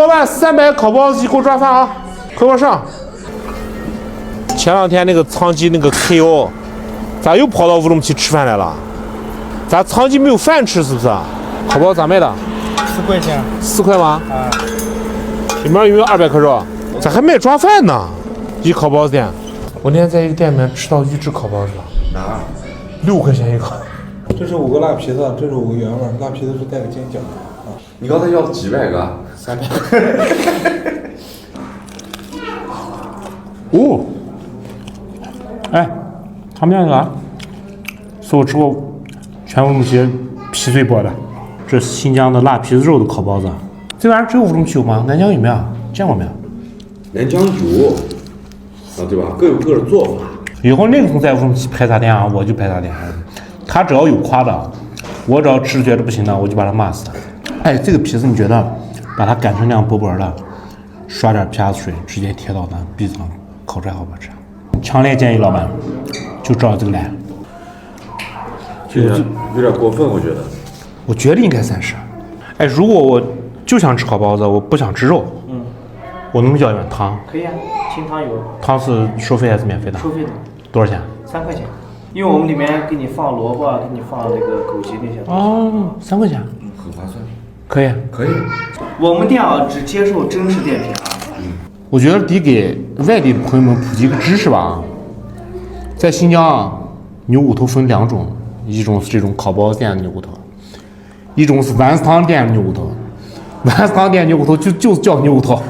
老板300烤包子一口抓饭啊，快给我上！前两天那个仓鸡那个 KO， 咋又跑到乌鲁木齐吃饭来了？咱仓鸡没有饭吃是不是？烤包子咋卖的4块钱。4块吗？啊。里面有没有200克肉？咋还卖抓饭呢？一烤包子店，我那天在一个店里面吃到预制烤包子了，哪？6块钱一个。这是5个辣皮子，这是5个原味，辣皮子是带个尖角。你刚才要几百个？300。哦，哎，他们家那个是我吃过全乌鲁木齐皮最薄的，这是新疆的辣皮子肉的烤包子。这玩意儿只有乌鲁木齐有吗？南疆有没有？见过没有？南疆有啊，对吧？各有各的做法。以后那个从在乌鲁木齐排啥店啊，我就排啥店。他只要有夸的，我只要吃觉得不行的，我就把他骂死。哎，这个皮子你觉得把它擀成那样薄薄的，刷点皮子水，直接贴到咱鼻子上烤出来好不好吃？强烈建议老板就照这个来。有点过分，我觉得。我觉得应该30。哎，如果我就想吃烤包子，我不想吃肉，我能不能要一碗汤？可以啊，清汤有。汤是收费还是免费的？收费的。多少钱？3块钱。因为我们里面给你放萝卜，给你放那个枸杞那些。哦，3块钱，很划算。可以，可以。我们店啊，只接受真实店品啊。我觉得得给外地朋友们普及个知识吧。在新疆啊，牛骨头分2种，一种是这种烤包子店的牛骨头，一种是丸子汤店的牛骨头。丸子汤店牛骨头就是叫牛骨头。